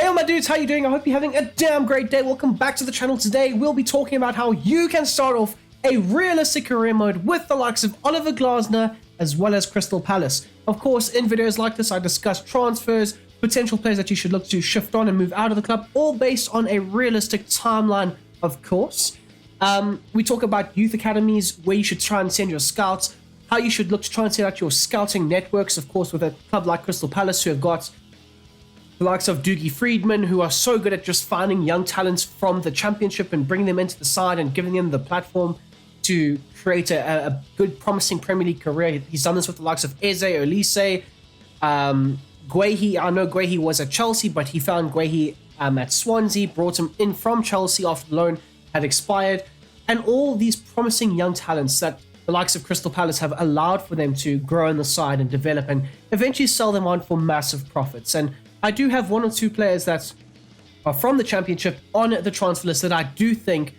Hey all my dudes, how you doing? I hope you're having a damn great day. Welcome back to the channel. Today we'll be talking about how you can start off a realistic career mode with the likes of Oliver Glasner as well as Crystal Palace. Of course, in videos like this I discuss transfers, potential players that you should look to shift on and move out of the club, all based on a realistic timeline, of course. We talk about youth academies, where you should try and send your scouts, how you should look to try and set out your scouting networks, of course, with a club like Crystal Palace, who have got the likes of Doogie Friedman, who are so good at just finding young talents from the championship and bringing them into the side and giving them the platform to create a good, promising Premier League career. He's done this with the likes of Eze, Olise, Guehi. I know Guehi was at Chelsea, but he found Guehi at Swansea, brought him in from Chelsea after the loan had expired, and all these promising young talents that the likes of Crystal Palace have allowed for them to grow on the side and develop and eventually sell them on for massive profits. And I do have one or two players that are from the championship on the transfer list that I do think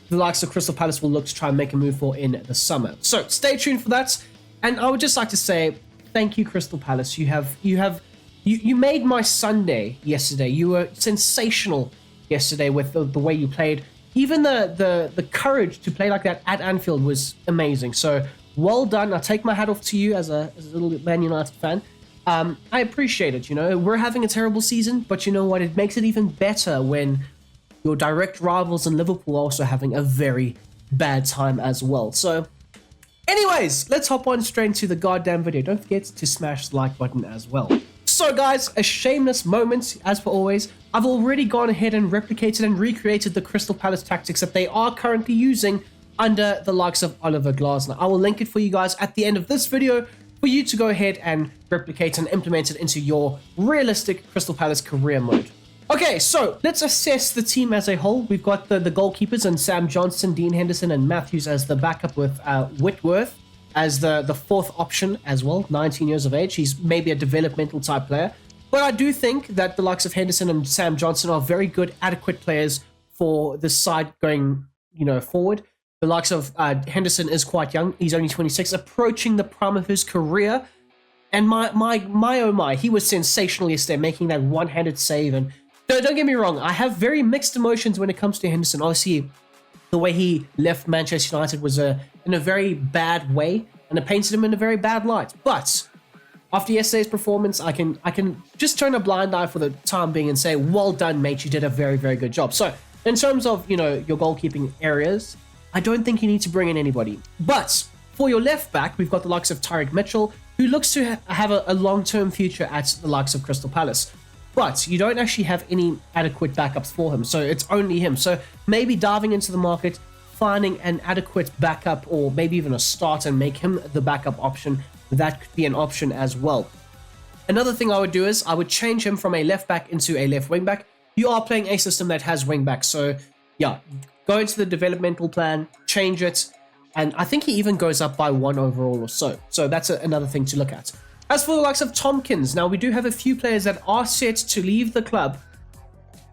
the likes of Crystal Palace will look to try and make a move for in the summer. So stay tuned for that. And I would just like to say thank you, Crystal Palace. You made my Sunday yesterday. You were sensational yesterday with the way you played. Even the courage to play like that at Anfield was amazing. So well done. I take my hat off to you as a little Man United fan. I appreciate it. You know, we're having a terrible season, but you know what? It makes it even better when your direct rivals in Liverpool are also having a very bad time as well. So anyways, let's hop on straight into the goddamn video. Don't forget to smash the like button as well. So guys, a shameless moment, as per always. I've already gone ahead and replicated and recreated the Crystal Palace tactics that they are currently using under the likes of Oliver Glasner. I will link it for you guys at the end of this video for you to go ahead and replicate and implement it into your realistic Crystal Palace career mode. Okay, so let's assess the team as a whole. We've got the goalkeepers and Sam Johnson, Dean Henderson, and Matthews as the backup, with Whitworth as the fourth option as well, 19 years of age. He's maybe a developmental type player. But I do think that the likes of Henderson and Sam Johnson are very good, adequate players for the side going, forward. The likes of Henderson is quite young. He's only 26, approaching the prime of his career. And my oh my, he was sensational yesterday, making that one-handed save. And don't get me wrong, I have very mixed emotions when it comes to Henderson. Obviously, the way he left Manchester United was in a very bad way, and it painted him in a very bad light. But after yesterday's performance, I can just turn a blind eye for the time being and say, well done, mate. You did a very, very good job. So in terms of, your goalkeeping areas, I don't think you need to bring in anybody. But for your left back, we've got the likes of Tyrick Mitchell, who looks to have a long-term future at the likes of Crystal Palace. But you don't actually have any adequate backups for him, so it's only him. So maybe diving into the market, finding an adequate backup, or maybe even a start and make him the backup option. That could be an option as well. Another thing I would do is I would change him from a left back into a left wing back. You are playing a system that has wing backs, so yeah, go into the developmental plan, change it, and I think he even goes up by 1 overall or so. So that's another thing to look at. As for the likes of Tompkins, now we do have a few players that are set to leave the club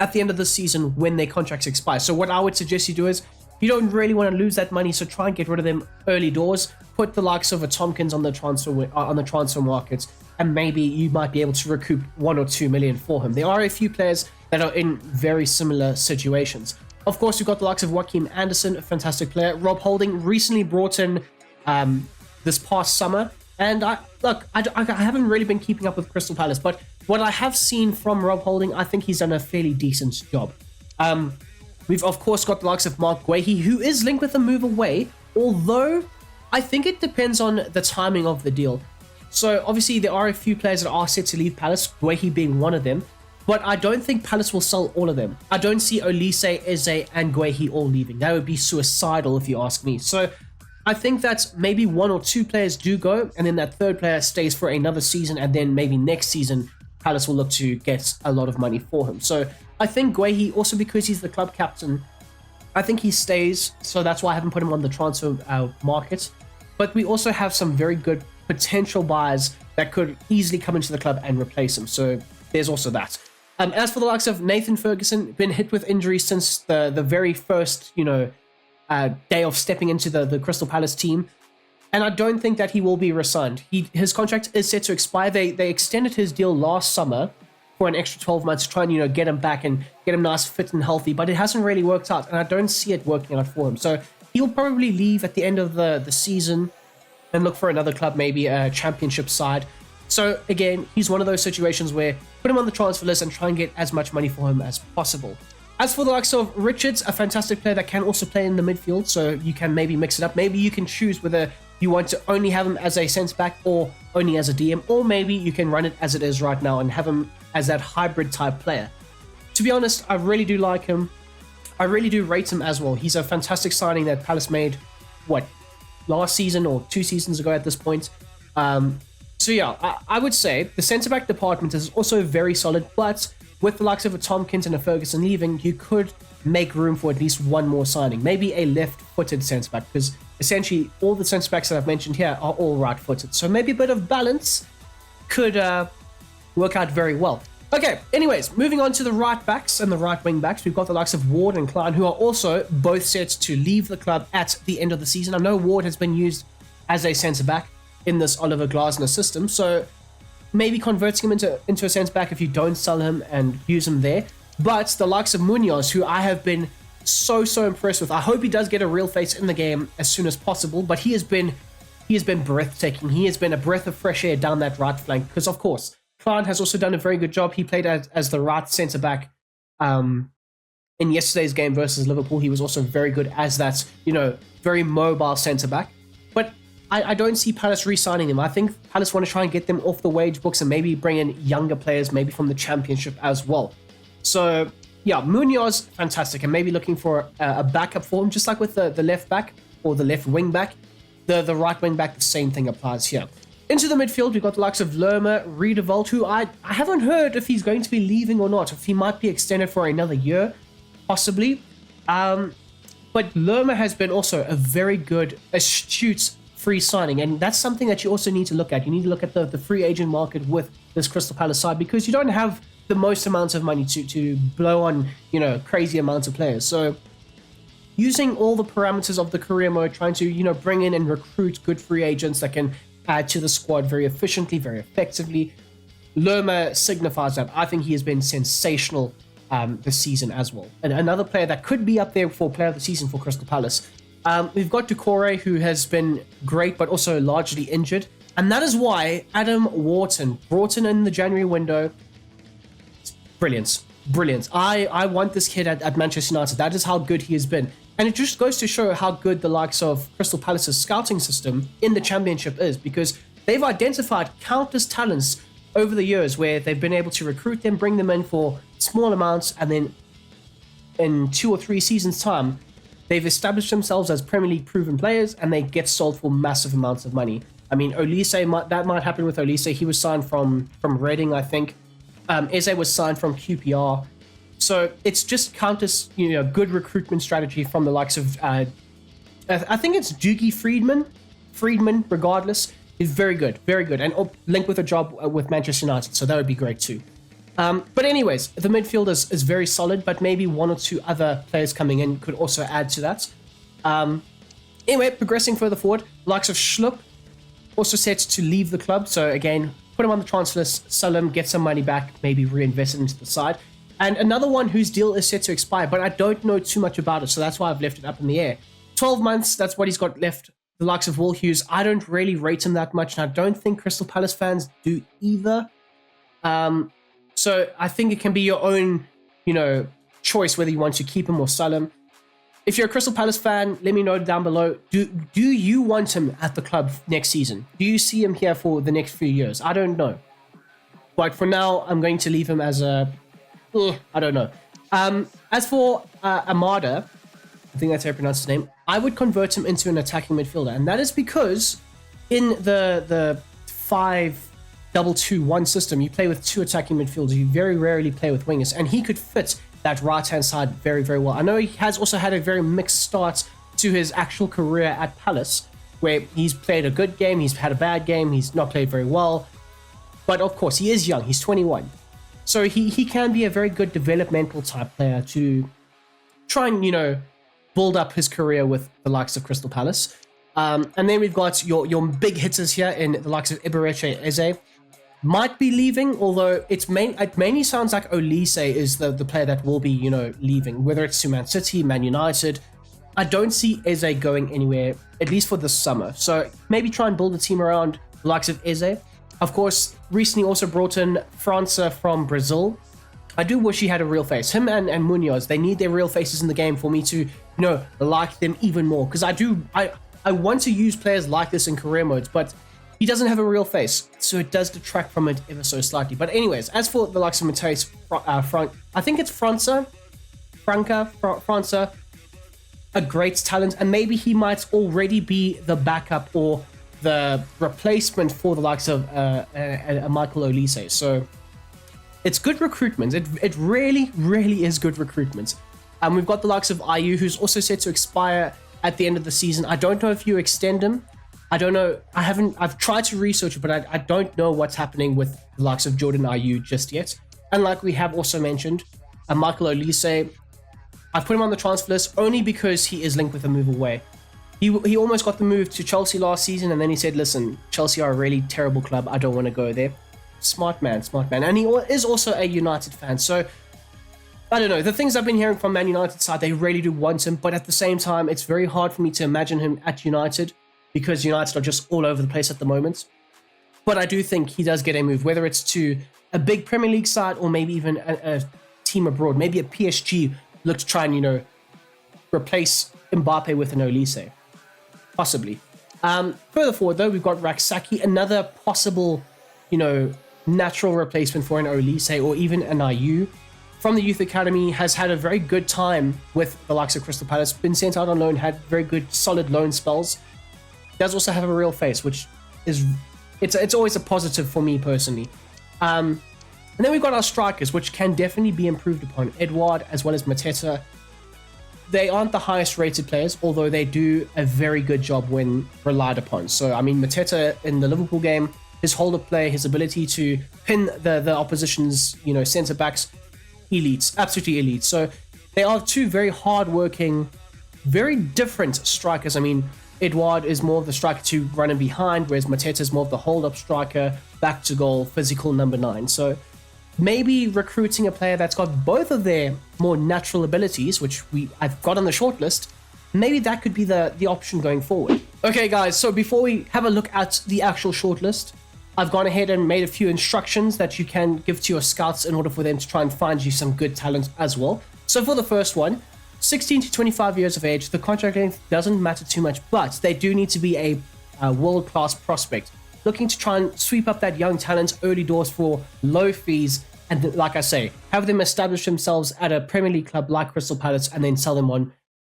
at the end of the season when their contracts expire. So what I would suggest you do is, you don't really want to lose that money, so try and get rid of them early doors. Put the likes of a Tompkins on the transfer market, and maybe you might be able to recoup 1 or 2 million for him. There are a few players that are in very similar situations. Of course, you've got the likes of Joachim Anderson, a fantastic player. Rob Holding recently brought in this past summer. And I haven't really been keeping up with Crystal Palace, but what I have seen from Rob Holding, I think he's done a fairly decent job. We've, of course, got the likes of Mark Guehi, who is linked with a move away, although I think it depends on the timing of the deal. So, obviously, there are a few players that are set to leave Palace, Guehi being one of them, but I don't think Palace will sell all of them. I don't see Olise, Eze, and Guehi all leaving. That would be suicidal if you ask me. So I think that maybe 1 or 2 players do go, and then that third player stays for another season, and then maybe next season Palace will look to get a lot of money for him. So I think Guehi, also because he's the club captain, I think he stays, so that's why I haven't put him on the transfer market. But we also have some very good potential buyers that could easily come into the club and replace him, so there's also that. As for the likes of Nathan Ferguson, been hit with injuries since the very first, day of stepping into the Crystal Palace team. And I don't think that he will be re-signed. His contract is set to expire. They extended his deal last summer for an extra 12 months to try and, get him back and get him nice, fit and healthy, but it hasn't really worked out, and I don't see it working out for him. So he'll probably leave at the end of the season and look for another club, maybe a championship side. So again, he's one of those situations where put him on the transfer list and try and get as much money for him as possible. As for the likes of Richards, a fantastic player that can also play in the midfield, so you can maybe mix it up. Maybe you can choose whether you want to only have him as a centre-back or only as a DM, or maybe you can run it as it is right now and have him as that hybrid type player. To be honest, I really do like him. I really do rate him as well. He's a fantastic signing that Palace made, last season or 2 seasons ago at this point. So yeah, I would say the centre-back department is also very solid, but with the likes of a Tompkins and a Ferguson leaving, you could make room for at least one more signing. Maybe a left-footed centre-back, because essentially all the centre-backs that I've mentioned here are all right-footed. So maybe a bit of balance could work out very well. Okay, anyways, moving on to the right-backs and the right wing-backs. We've got the likes of Ward and Klein, who are also both set to leave the club at the end of the season. I know Ward has been used as a centre-back in this Oliver Glasner system, so maybe converting him into a centre-back if you don't sell him and use him there. But the likes of Munoz, who I have been so impressed with, I hope he does get a real face in the game as soon as possible, but he has been breathtaking. He has been a breath of fresh air down that right flank, because of course Klein has also done a very good job. He played as the right centre-back in yesterday's game versus Liverpool. He was also very good as that, very mobile centre-back. But I don't see Palace re-signing them. I think Palace want to try and get them off the wage books and maybe bring in younger players, maybe from the Championship as well. So yeah, Munoz, fantastic, and maybe looking for a backup for him, just like with the left back or the left wing back. The right wing back, the same thing applies here. Into the midfield, we've got the likes of Lerma, Riedewald, who I haven't heard if he's going to be leaving or not, if he might be extended for another year, possibly. But Lerma has been also a very good, astute free signing, and that's something that you also need to look at. You need to look at the free agent market with this Crystal Palace side, because you don't have the most amounts of money to blow on, crazy amounts of players. So using all the parameters of the career mode, trying to, bring in and recruit good free agents that can add to the squad very efficiently, very effectively. Lerma signifies that. I think he has been sensational this season as well. And another player that could be up there for player of the season for Crystal Palace. We've got Doucouré, who has been great, but also largely injured. And that is why Adam Wharton, brought in the January window. Brilliant. I want this kid at Manchester United. That is how good he has been. And it just goes to show how good the likes of Crystal Palace's scouting system in the Championship is, because they've identified countless talents over the years where they've been able to recruit them, bring them in for small amounts, and then in 2 or 3 seasons' time, they've established themselves as Premier League proven players, and they get sold for massive amounts of money. I mean, Olise, that might happen with Olise. He was signed from Reading, I think. Eze was signed from QPR. So it's just countless, good recruitment strategy from the likes of, I think it's Doogie Friedman, regardless, is very good, and linked with a job with Manchester United, so that would be great too. But anyways, the midfield is very solid, but maybe 1 or 2 other players coming in could also add to that. Anyway, progressing further forward, likes of Schlupp, also set to leave the club, so again, put him on the transfer list, sell him, get some money back, maybe reinvest it into the side. And another one whose deal is set to expire, but I don't know too much about it, so that's why I've left it up in the air. 12 months, that's what he's got left. The likes of Will Hughes, I don't really rate him that much, and I don't think Crystal Palace fans do either. So I think it can be your own, choice whether you want to keep him or sell him. If you're a Crystal Palace fan, let me know down below. Do you want him at the club next season? Do you see him here for the next few years? I don't know. But for now, I'm going to leave him as a... I don't know. As for Amada, I think that's how you pronounce his name, I would convert him into an attacking midfielder. And that is because in the 5-2-2-1 system, you play with 2 attacking midfielders. You very rarely play with wingers. And he could fit that right-hand side very, very well. I know he has also had a very mixed start to his actual career at Palace, where he's played a good game, he's had a bad game, he's not played very well. But of course, he is young. He's 21. So he can be a very good developmental type player to try and, build up his career with the likes of Crystal Palace. And then we've got your big hitters here in the likes of Ibereche Eze. might be leaving, although it mainly sounds like Olise is the player that will be, leaving, whether it's to Man City, Man United. I don't see Eze going anywhere, at least for this summer. So maybe try and build a team around the likes of Eze. Of course, recently also brought in França from Brazil. I do wish he had a real face. Him and Munoz, they need their real faces in the game for me to, like them even more. Because I want to use players like this in career modes, but he doesn't have a real face, so it does detract from it ever so slightly. But anyways, as for the likes of Mateus, I think it's França, a great talent, and maybe he might already be the backup or the replacement for the likes of a Michael Olise. So it's good recruitment. It really, really is good recruitment. We've got the likes of IU, who's also set to expire at the end of the season. I don't know if you extend him. I don't know. I've tried to research it, but I don't know what's happening with the likes of Jordan IU just yet. And like we have also mentioned, Michael Olise, I put him on the transfer list only because he is linked with a move away. He almost got the move to Chelsea last season, and then he said, listen, Chelsea are a really terrible club. I don't want to go there. Smart man. And he is also a United fan. So, I don't know. The things I've been hearing from Man United side, they really do want him. But at the same time, it's very hard for me to imagine him at United because United are just all over the place at the moment. But I do think he does get a move, whether it's to a big Premier League side or maybe even a team abroad. Maybe a PSG look to try and, replace Mbappe with an Olise. Possibly. Further forward, though, we've got Raksaki, another possible, natural replacement for an Olise or even an IU. From the Youth Academy, has had a very good time with the likes of Crystal Palace, been sent out on loan, had very good, solid loan spells. Does also have a real face, which is, it's always a positive for me personally. And then we've got our strikers, which can definitely be improved upon. Edouard as well as Mateta. They aren't the highest rated players, although they do a very good job when relied upon. So, I mean, Mateta in the Liverpool game, his hold-up play, his ability to pin the opposition's, centre-backs, elite, absolutely elite. So they are two very hard-working, very different strikers. I mean, Edouard is more of the striker to run in behind, whereas Mateta is more of the hold-up striker, back to goal, physical number 9. So maybe recruiting a player that's got both of their more natural abilities, which I've got on the shortlist, maybe that could be the option going forward. Okay, guys, so before we have a look at the actual shortlist, I've gone ahead and made a few instructions that you can give to your scouts in order for them to try and find you some good talent as well. So for the first one, 16 to 25 years of age, the contract length doesn't matter too much, but they do need to be a world-class prospect, looking to try and sweep up that young talent early doors for low fees, and like I say, have them establish themselves at a Premier League club like Crystal Palace and then sell them on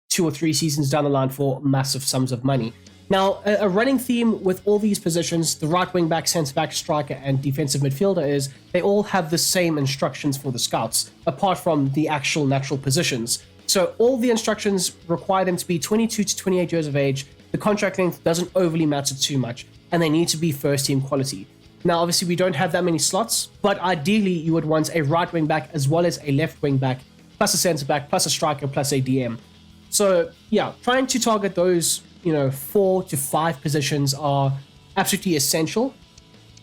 2 or 3 seasons down the line for massive sums of money. Now, a running theme with all these positions, the right wing back, centre back, striker, and defensive midfielder, is they all have the same instructions for the scouts, apart from the actual natural positions. So all the instructions require them to be 22 to 28 years of age. The contract length doesn't overly matter too much, and they need to be first team quality. Now, obviously, we don't have that many slots, but ideally, you would want a right wing back as well as a left wing back, plus a centre back, plus a striker, plus a DM. So, yeah, trying to target those, 4 to 5 positions are absolutely essential.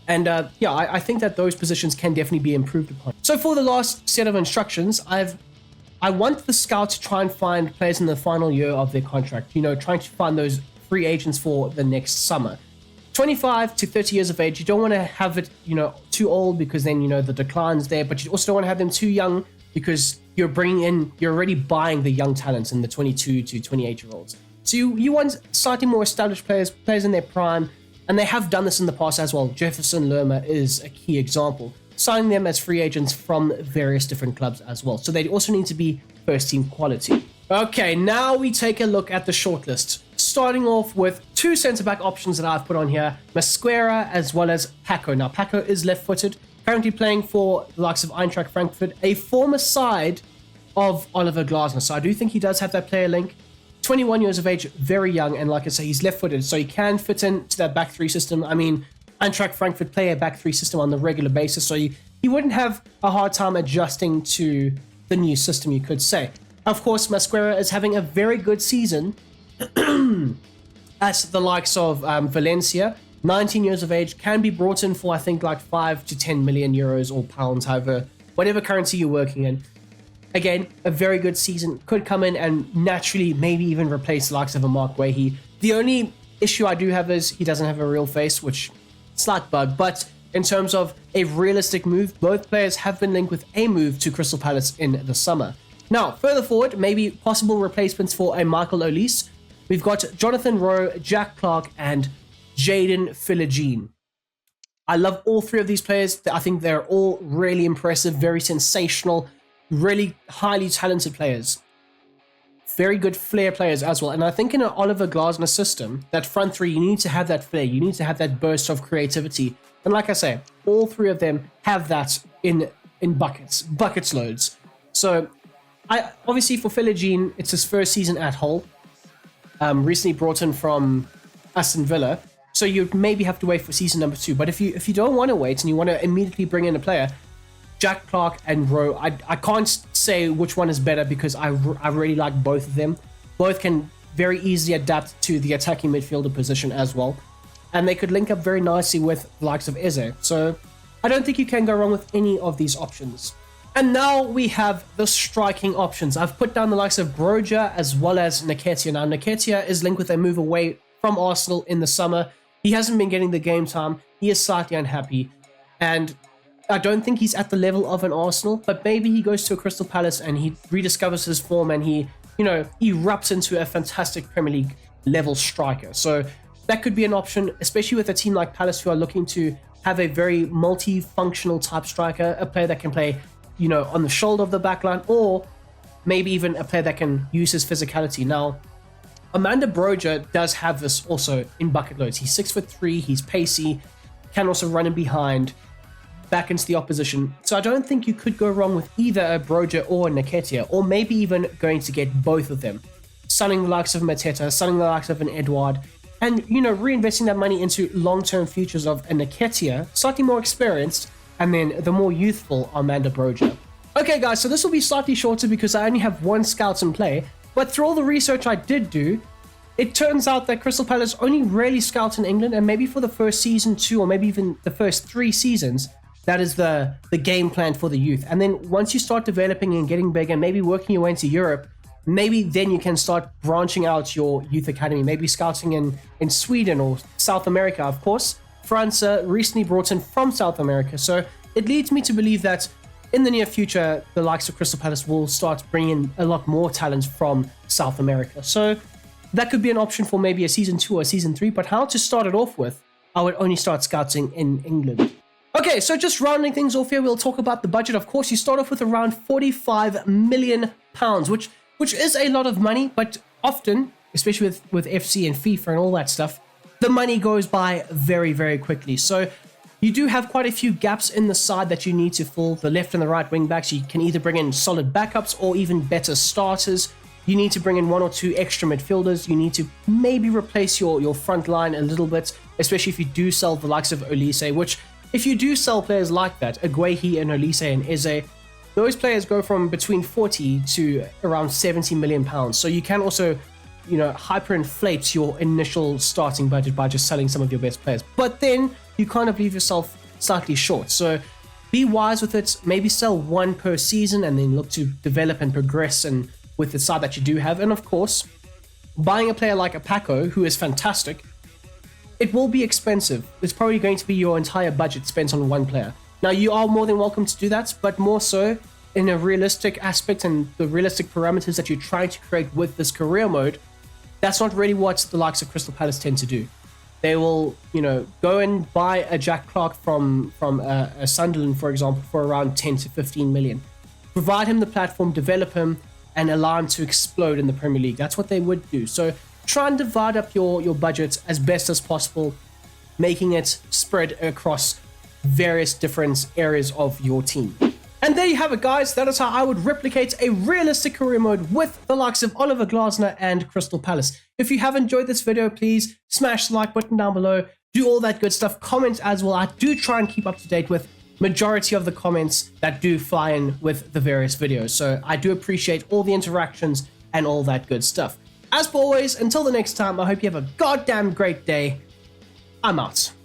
And I think that those positions can definitely be improved upon. So for the last set of instructions, I want the scout to try and find players in the final year of their contract, trying to find those free agents for the next summer. 25 to 30 years of age, you don't want to have it, too old because then, the decline's there, but you also don't want to have them too young because you're already buying the young talents in the 22 to 28-year-olds. So you want slightly more established players in their prime, and they have done this in the past as well. Jefferson Lerma is a key example, signing them as free agents from various different clubs as well. So they also need to be first-team quality. Okay, now we take a look at the shortlist. Starting off with 2 centre-back options that I've put on here, Mosquera as well as Paco. Now, Paco is left-footed, currently playing for the likes of Eintracht Frankfurt, a former side of Oliver Glasner. So I do think he does have that player link. 21 years of age, very young, and like I say, he's left-footed, so he can fit into that back 3 system. I mean, Eintracht Frankfurt play a back 3 system on the regular basis, so he wouldn't have a hard time adjusting to the new system, you could say. Of course, Mosquera is having a very good season at the likes of Valencia, 19 years of age, can be brought in for I think like 5 to 10 million euros or pounds, however, whatever currency you're working in. Again, a very good season, could come in and naturally maybe even replace the likes of a Mark Wahey. The only issue I do have is he doesn't have a real face, which slight bug, but in terms of a realistic move, both players have been linked with a move to Crystal Palace in the summer. Now, further forward, maybe possible replacements for a Michael Olise. We've got Jonathan Rowe, Jack Clark, and Jaden Philogene. I love all three of these players. I think they're all really impressive, very sensational, really highly talented players. Very good flair players as well. And I think in an Oliver Glasner system, that front three, you need to have that flair. You need to have that burst of creativity. And like I say, all three of them have that in buckets loads. So obviously for Philogene, it's his first season at Hull. Recently brought in from Aston Villa. So you'd maybe have to wait for season number 2. But if you don't want to wait and you want to immediately bring in a player, Jack Clark and Rowe, I can't say which one is better because I really like both of them. Both can very easily adapt to the attacking midfielder position as well. And they could link up very nicely with the likes of Eze. So I don't think you can go wrong with any of these options. And now we have the striking options. I've put down the likes of Broja as well as Nketiah. Now Nketiah is linked with a move away from Arsenal in the summer. He hasn't been getting the game time. He is slightly unhappy. And I don't think he's at the level of an Arsenal, but maybe he goes to a Crystal Palace and he rediscovers his form and he erupts into a fantastic Premier League level striker. So that could be an option, especially with a team like Palace who are looking to have a very multi-functional type striker, a player that can play, on the shoulder of the backline, or maybe even a player that can use his physicality. Now, Amanda Broja does have this also in bucket loads. He's 6'3", he's pacey, can also run in behind, back into the opposition. So I don't think you could go wrong with either a Broja or a Nketiah, or maybe even going to get both of them. Selling the likes of Mateta, selling the likes of an Edouard, and, reinvesting that money into long-term futures of a Nketiah, slightly more experienced, and then the more youthful Amanda Broja. Okay, guys, so this will be slightly shorter because I only have one scout in play, but through all the research I did do, it turns out that Crystal Palace only rarely scouts in England, and maybe for the first season 2 or maybe even the first 3 seasons, that is the game plan for the youth. And then once you start developing and getting bigger, maybe working your way into Europe, maybe then you can start branching out your youth academy, maybe scouting in Sweden or South America. Of course, France recently brought in from South America. So it leads me to believe that in the near future, the likes of Crystal Palace will start bringing in a lot more talent from South America. So that could be an option for maybe a season 2 or season 3. But how to start it off with, I would only start scouting in England. Okay, so just rounding things off here, we'll talk about the budget. Of course, you start off with around £45 million, which is a lot of money, but often, especially with FC and FIFA and all that stuff, the money goes by very, very quickly. So you do have quite a few gaps in the side that you need to fill. The left and the right wing backs, you can either bring in solid backups or even better starters. You need to bring in 1 or 2 extra midfielders. You need to maybe replace your front line a little bit, especially if you do sell the likes of Olise, which if you do sell players like that, Aguehi and Olise and Eze, those players go from between 40 to around 70 million pounds. So you can also, hyperinflate your initial starting budget by just selling some of your best players. But then you kind of leave yourself slightly short. So be wise with it. Maybe sell 1 per season and then look to develop and progress and with the side that you do have. And of course, buying a player like a Paco, who is fantastic, it will be expensive. It's probably going to be your entire budget spent on 1 player. Now, you are more than welcome to do that, but more so in a realistic aspect and the realistic parameters that you're trying to create with this career mode. That's not really what the likes of Crystal Palace tend to do. They will, go and buy a Jack Clark from a Sunderland, for example, for around 10 to 15 million. Provide him the platform, develop him, and allow him to explode in the Premier League. That's what they would do. So try and divide up your budget as best as possible, making it spread across various different areas of your team. And there you have it, guys. That is how I would replicate a realistic career mode with the likes of Oliver Glasner and Crystal Palace. If you have enjoyed this video, please smash the like button down below. Do all that good stuff. Comment as well. I do try and keep up to date with majority of the comments that do fly in with the various videos. So I do appreciate all the interactions and all that good stuff. As always, until the next time, I hope you have a goddamn great day. I'm out.